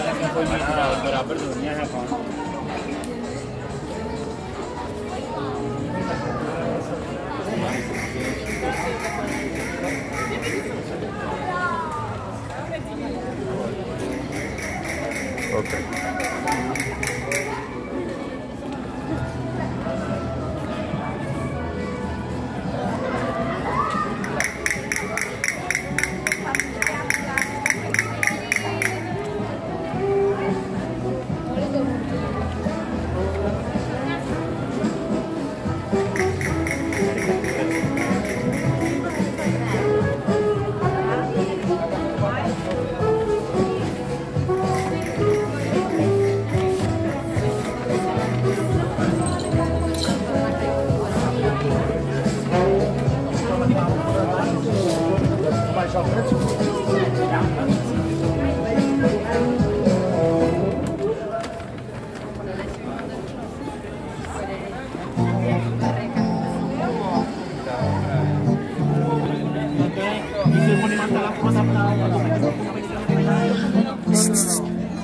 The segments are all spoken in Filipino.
बराबर दुनिया है कौन okay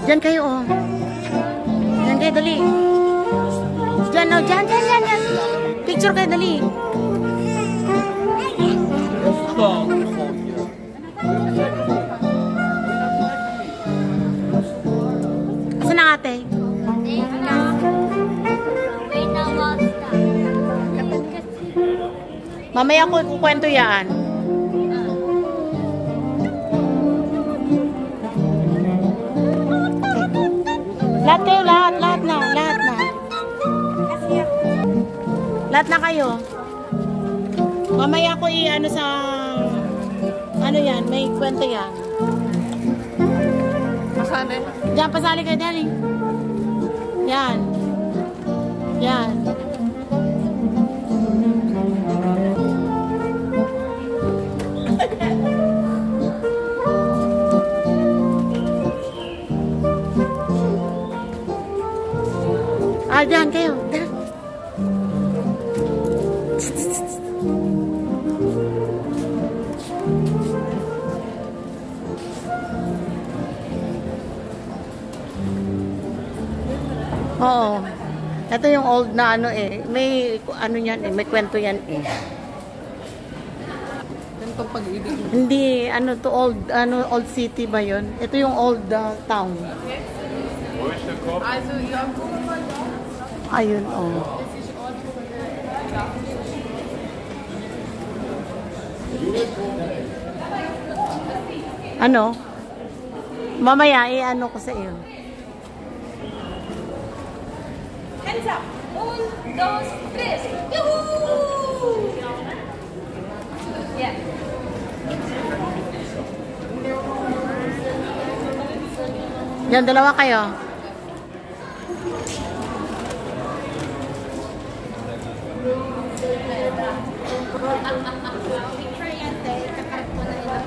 Diyan kayo, oh. Diyan kayo, dali. Diyan, oh. Diyan. Picture kayo, dali. Saan ang ate? Mamaya ko kukwento yan. Lahat kayo, lahat na. Lahat na kayo. Mamaya ko i-ano sa, ano yan, may kwento yan. Pasali? Diyan, pasali kayo, dali. Yan. Diyan kayo. Oo. Ito yung old na ano eh. May ano yan eh. May kwento yan eh. Ganitong pag-ibig. Hindi. Ano to old. Ano old city ba yun? Ito yung old town. Ayun oh. Ano? Mamaya i-ano ko sa iyo. Hands up. 1, 2, 3. Yuhuu! Yeah. Yan, dalawa kayo. Picture yan, tayo. Kakarap ko na ilang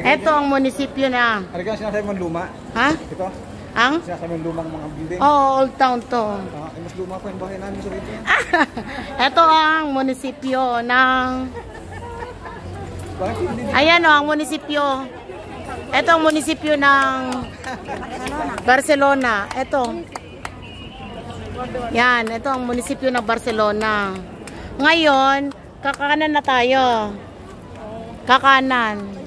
Ito ang munisipyo na. Ano ka sinasabi mong luma? Ha? Ito? Ang? Sinasabi mong lumang mga building? Oo, old town to. Mas luma pa yung bahay namin sa rito. Ito ang munisipyo ng... Ayan o, ang munisipyo. Ito ang munisipyo ng Barcelona. Ito. Yan, ito ang munisipyo ng Barcelona. Ngayon, kakanan na tayo. Kakanan.